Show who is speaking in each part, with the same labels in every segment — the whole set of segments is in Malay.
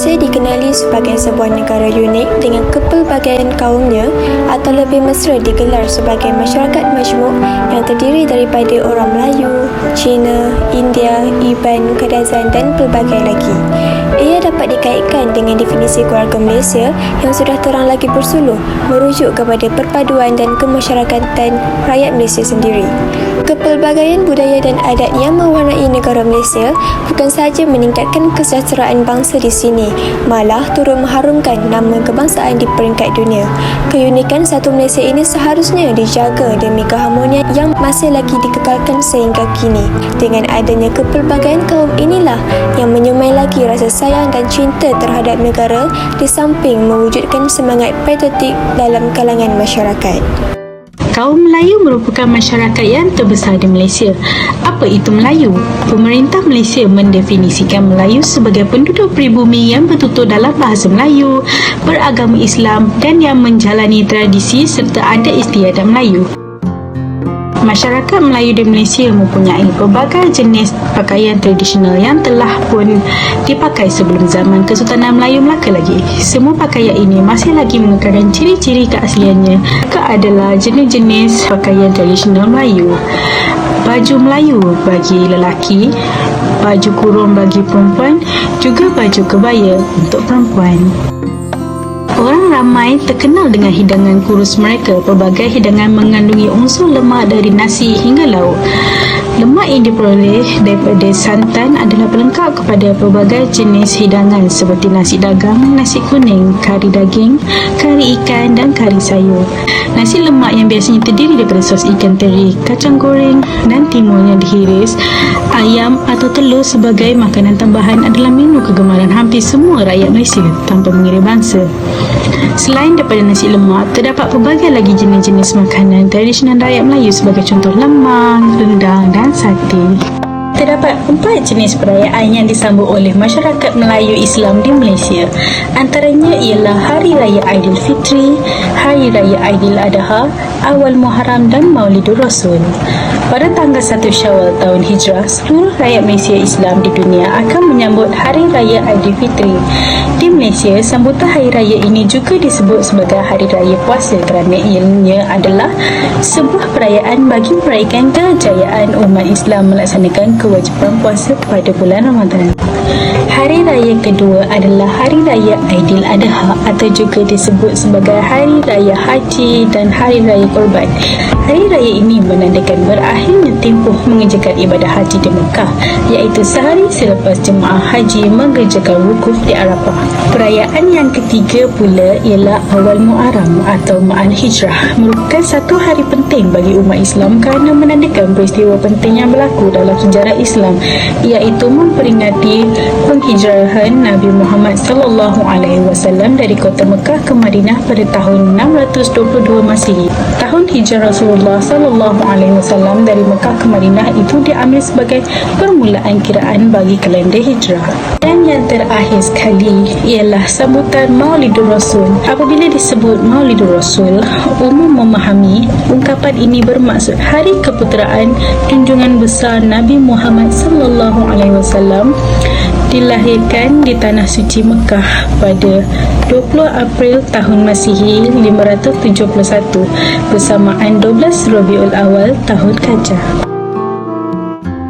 Speaker 1: Malaysia dikenali sebagai sebuah negara unik dengan kepelbagaian kaumnya, atau lebih mesra digelar sebagai masyarakat majmuk yang terdiri daripada orang Melayu, Cina, India, Iban, Kadazan dan pelbagai lagi. Ia dapat dikaitkan dengan definisi keluarga Malaysia yang sudah terang lagi bersuluh merujuk kepada perpaduan dan kemasyarakatan rakyat Malaysia sendiri. Kepelbagaian budaya dan adat yang mewarnai negara Malaysia bukan sahaja meningkatkan kesejahteraan bangsa di sini, malah turut mengharumkan nama kebangsaan di peringkat dunia. Keunikan satu Malaysia ini seharusnya dijaga demi keharmonian yang masih lagi dikekalkan sehingga kini. Dengan adanya kepelbagaian kaum inilah yang menyemai lagi rasa sayang dan cinta terhadap negara di samping mewujudkan semangat patriotik dalam kalangan masyarakat.
Speaker 2: Kaum Melayu merupakan masyarakat yang terbesar di Malaysia. Apa itu Melayu? Pemerintah Malaysia mendefinisikan Melayu sebagai penduduk pribumi yang bertutur dalam bahasa Melayu, beragama Islam dan yang menjalani tradisi serta adat istiadat Melayu. Masyarakat Melayu di Malaysia mempunyai pelbagai jenis pakaian tradisional yang telah pun dipakai sebelum zaman Kesultanan Melayu Melaka lagi. Semua pakaian ini masih lagi mengekalkan ciri-ciri keasliannya. Mereka adalah jenis-jenis pakaian tradisional Melayu. Baju Melayu bagi lelaki, baju kurung bagi perempuan, juga baju kebaya untuk perempuan. Orang ramai terkenal dengan hidangan kurus mereka. Pelbagai hidangan mengandungi unsur lemak dari nasi hingga lauk. Lemak yang diperoleh daripada santan adalah pelengkap kepada pelbagai jenis hidangan seperti nasi dagang, nasi kuning, kari daging, kari ikan dan kari sayur. Nasi lemak yang biasanya terdiri daripada sos ikan teri, kacang goreng dan timun yang dihiris, ayam atau telur sebagai makanan tambahan adalah menu kegemaran hampir semua rakyat Malaysia tanpa mengira bangsa. Selain daripada nasi lemak, terdapat pelbagai lagi jenis-jenis makanan tradisional rakyat Melayu sebagai contoh lemang, rendang dan sate. Terdapat 4 jenis perayaan yang disambut oleh masyarakat Melayu Islam di Malaysia. Antaranya ialah Hari Raya Aidilfitri, Hari Raya Aidiladha, Awal Muharram dan Maulidur Rasul. Pada tanggal 1 Syawal tahun Hijrah, seluruh rakyat Malaysia Islam di dunia akan menyambut Hari Raya Aidilfitri. Di Malaysia, sambutan Hari Raya ini juga disebut sebagai Hari Raya Puasa kerana ianya adalah sebuah perayaan bagi meraihkan kejayaan umat Islam melaksanakan kewajipan puasa pada bulan Ramadan. Hari Raya kedua adalah Hari Raya Aidiladha atau juga disebut sebagai Hari Raya Haji dan Hari Raya Korban. Hari Raya ini menandakan berakhirnya tempoh mengerjakan ibadah haji di Mekah, iaitu sehari selepas jemaah haji mengerjakan wukuf di Arafah. Perayaan yang ketiga pula ialah Awal Muharram atau Ma'al Hijrah, merupakan satu hari penting bagi umat Islam kerana menandakan peristiwa penting yang berlaku dalam sejarah Islam, iaitu memperingati penghijrahan Nabi Muhammad SAW dari kota Mekah ke Madinah pada tahun 622 Masihi. Tahun hijrah Rasulullah SAW dari Mekah ke Madinah itu diambil sebagai permulaan kiraan bagi kalender hijrah. Dan yang terakhir sekali ialah sambutan Maulidur Rasul. Apabila disebut Maulidur Rasul, umum memahami ungkapan ini bermaksud hari keputeraan junjungan besar Nabi Muhammad SAW dilahirkan di Tanah Suci Mekah pada 20 April tahun Masihi 571 bersamaan 12 Rabiul Awal tahun Gajah.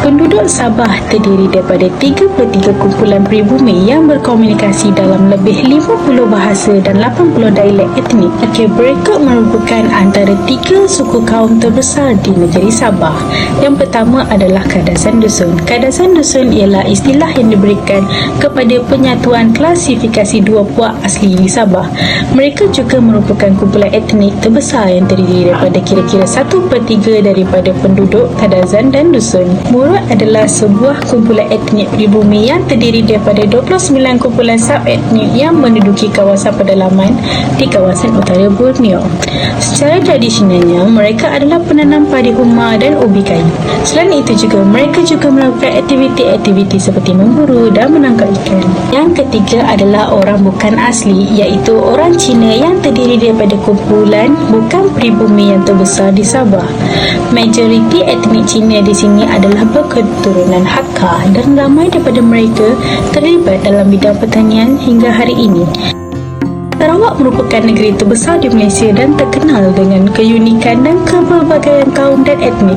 Speaker 2: Penduduk Sabah terdiri daripada 33 kumpulan pribumi yang berkomunikasi dalam lebih 50 bahasa dan 80 dialek etnik. Berikut merupakan antara 3 suku kaum terbesar di negeri Sabah. Yang pertama adalah Kadazan Dusun. Kadazan Dusun ialah istilah yang diberikan kepada penyatuan klasifikasi 2 puak asli di Sabah. Mereka juga merupakan kumpulan etnik terbesar yang terdiri daripada kira-kira 1/3 daripada penduduk Kadazan dan Dusun. Murut adalah sebuah kumpulan etnik pribumi yang terdiri daripada 29 kumpulan sub-etnik yang menduduki kawasan pedalaman di kawasan utara Borneo. Secara tradisionalnya, mereka adalah penanam padi huma dan ubi kayu. Selain itu juga, mereka juga melakukan aktiviti-aktiviti seperti memburu dan menangkap ikan. Yang ketiga adalah orang bukan asli, iaitu orang Cina yang terdiri daripada kumpulan bukan pribumi yang terbesar di Sabah. Majoriti etnik Cina di sini adalah keturunan Hakka dan ramai daripada mereka terlibat dalam bidang pertanian hingga hari ini. Sarawak merupakan negeri terbesar di Malaysia dan terkenal dengan keunikan dan kepelbagaian kaum dan etnik.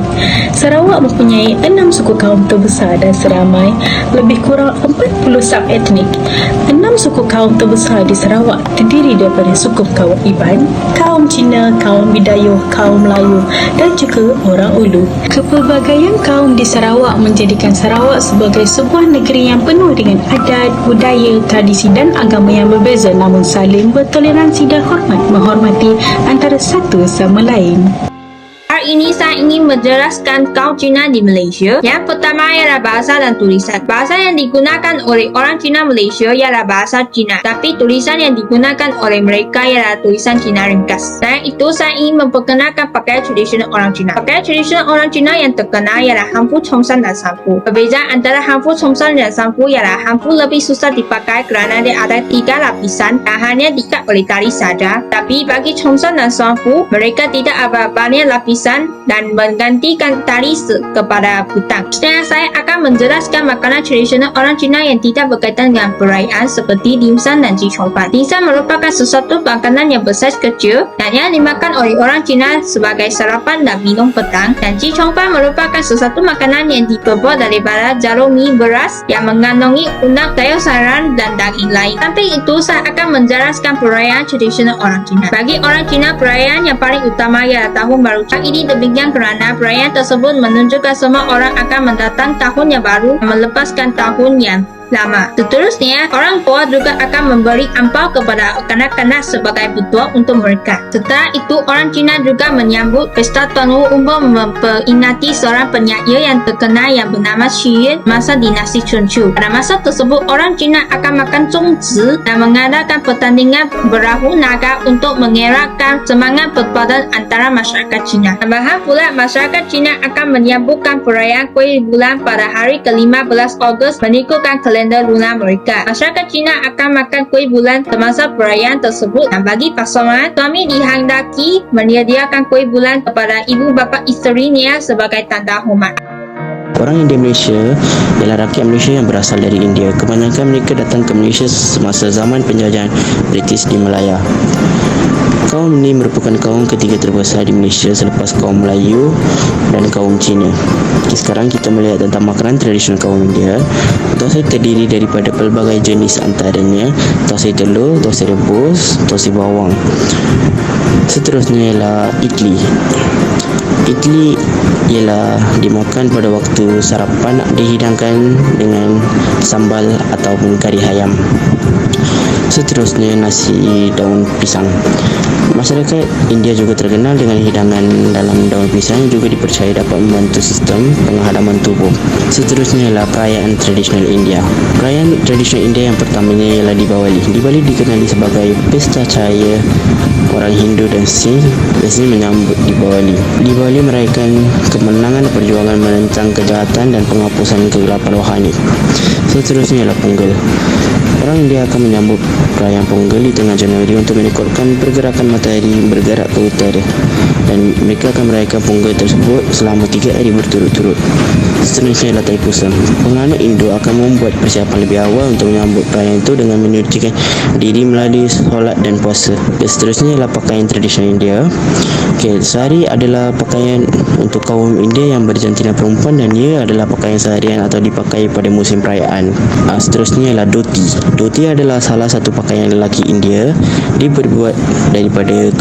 Speaker 2: Sarawak mempunyai 6 suku kaum terbesar dan seramai lebih kurang 40 sub-etnik. 6 suku kaum terbesar di Sarawak terdiri daripada suku kaum Iban, kaum Cina, kaum Bidayuh, kaum Melayu dan juga orang Ulu. Kepelbagaian kaum di Sarawak menjadikan Sarawak sebagai sebuah negeri yang penuh dengan adat, budaya, tradisi dan agama yang berbeza namun saling bertoleransi dan menghormati antara satu sama lain.
Speaker 3: Hari ini saya ingin menjelaskan kaum Cina di Malaysia. Yang pertama ialah bahasa dan tulisan. Bahasa yang digunakan oleh orang Cina Malaysia ialah bahasa Cina. Tapi tulisan yang digunakan oleh mereka ialah tulisan Cina ringkas. Selain itu, saya ingin memperkenalkan pakaian tradisional orang Cina. Pakaian tradisional orang Cina yang terkenal ialah hanfu, congsan dan sanfu. Perbezaan antara hanfu, congsan dan sanfu ialah hanfu lebih susah dipakai kerana dia ada 3 lapisan yang hanya diikat oleh tali saja. Tapi bagi congsan dan sanfu, mereka tidak ada banyak lapisan dan menggantikan tali kepada butang. Seterusnya saya akan menjelaskan makanan tradisional orang Cina yang tidak berkaitan dengan perayaan seperti dimsum dan jichongpan. Dimsum merupakan sesuatu makanan yang bersaiz kecil dan yang dimakan oleh orang Cina sebagai sarapan dan minum petang, dan jichongpan merupakan sesuatu makanan yang diperbuat daripada jarum mi beras yang mengandungi udang, sayur sayuran dan daging lain. Samping itu, saya akan menjelaskan perayaan tradisional orang Cina. Bagi orang Cina, perayaan yang paling utama ialah Tahun Baru. Ini demikian kerana perayaan tersebut menunjukkan semua orang akan mendatang tahun yang baru dan melepaskan tahun yang lama. Seterusnya, orang tua juga akan memberi ampau kepada kanak-kanak sebagai petua untuk mereka. Setelah itu, orang Cina juga menyambut pesta Tuan Wu untuk memperingati seorang penyair yang terkenal yang bernama Xu Yuan masa dinasti Chun Chu. Pada masa tersebut, orang Cina akan makan zongzi dan mengadakan pertandingan perahu naga untuk mengeratkan semangat persaudaraan antara masyarakat Cina. Tambahan pula, masyarakat Cina akan menyambutkan perayaan kuih bulan pada hari ke-15 Ogos mengikutkan kalender lunar mereka. Masyarakat Cina akan makan kuih bulan semasa perayaan tersebut, dan bagi pasangan, suami dihendaki menyediakan kuih bulan kepada ibu bapa isterinya sebagai tanda hormat.
Speaker 4: Orang India Malaysia ialah rakyat Malaysia yang berasal dari India. Kebanyakan mereka datang ke Malaysia semasa zaman penjajahan British di Malaya. Kaum ini merupakan kaum ketiga terbesar di Malaysia selepas kaum Melayu dan kaum Cina. Sekarang kita melihat tentang makanan tradisional kaum India. Thosai terdiri daripada pelbagai jenis, antaranya thosai telur, thosai rebus, thosai bawang. Seterusnya ialah idli. Idli ialah dimakan pada waktu sarapan, dihidangkan dengan sambal ataupun kari ayam. Seterusnya nasi daun pisang. Masyarakat India juga terkenal dengan hidangan dalam daun pisang yang juga dipercayai dapat membantu sistem penghadaman tubuh. Seterusnya ialah perayaan tradisional India. Perayaan tradisional India yang pertamanya ialah Diwali. Diwali dikenali sebagai pesta cahaya orang Hindu dan Sikh biasanya menyambut Diwali. Diwali merayakan kemenangan perjuangan menentang kejahatan dan penghapusan kegelapan rohani. Seterusnya ialah Pongal. Orang India akan menyambut perayaan Pongal di tengah Januari untuk merekodkan pergerakan matahari bergerak ke utara, dan mereka akan merayakan Pongal tersebut selama 3 hari berturut-turut. Seterusnya ialah Thaipusam. Penganut Hindu akan membuat persiapan lebih awal untuk menyambut perayaan itu dengan menyucikan diri melalui solat dan puasa. Seterusnya ialah pakaian tradisional India. Sari adalah pakaian untuk kaum India yang berjantina perempuan, dan ia adalah pakaian seharian atau dipakai pada musim perayaan. Seterusnya ialah dhoti. Dhoti adalah salah satu pakaian lelaki India. Dia berbuat daripada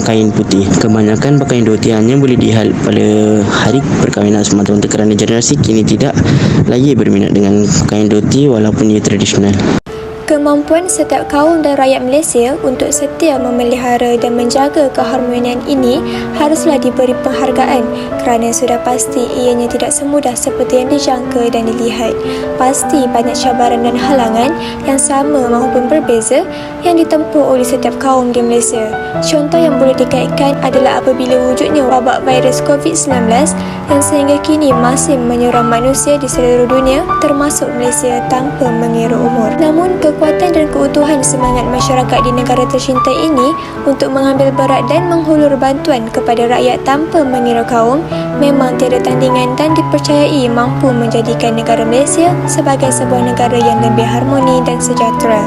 Speaker 4: kain putih. Kebanyakan pakaian dhoti hanya boleh dilihat pada hari perkahwinan semata-mata kerana generasi kini tidak lagi berminat dengan pakaian dhoti walaupun ia tradisional.
Speaker 1: Kemampuan setiap kaum dan rakyat Malaysia untuk setia memelihara dan menjaga keharmonian ini haruslah diberi penghargaan kerana sudah pasti ianya tidak semudah seperti yang dijangka dan dilihat. Pasti banyak cabaran dan halangan yang sama maupun berbeza yang ditempuh oleh setiap kaum di Malaysia. Contoh yang boleh dikaitkan adalah apabila wujudnya wabak virus COVID-19 yang sehingga kini masih menyerang manusia di seluruh dunia termasuk Malaysia tanpa mengira umur. Namun, kekuatan dan keutuhan semangat masyarakat di negara tercinta ini untuk mengambil berat dan menghulur bantuan kepada rakyat tanpa mengira kaum memang tiada tandingan dan dipercayai mampu menjadikan negara Malaysia sebagai sebuah negara yang lebih harmoni dan sejahtera.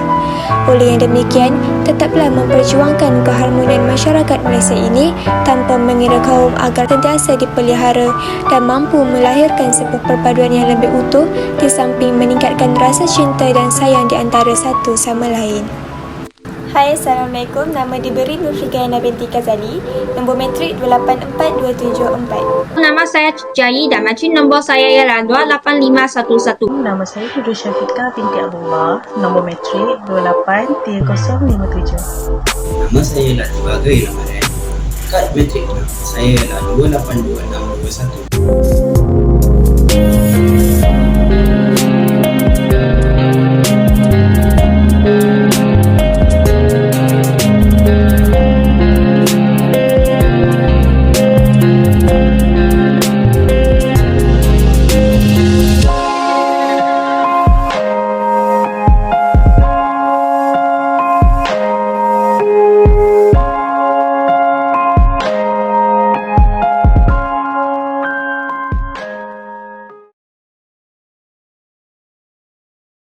Speaker 1: Oleh yang demikian, tetaplah memperjuangkan keharmonian masyarakat Malaysia ini tanpa mengira kaum agar sentiasa dipelihara dan mampu melahirkan sebuah perpaduan yang lebih utuh di samping meningkatkan rasa cinta dan sayang di antara satu sama lain. Hai, Assalamualaikum. Nama diberi Nurfiqaina binti Kazali. Nombor metrik 284274.
Speaker 3: Nama saya Jai dan matrik nombor saya ialah 28511.
Speaker 2: Nama saya Duduk Syafiqah binti Abdullah. Nombor metrik 283057.
Speaker 5: Nama saya Lati Bagai Ramadan. Kad metrik saya ialah 282621.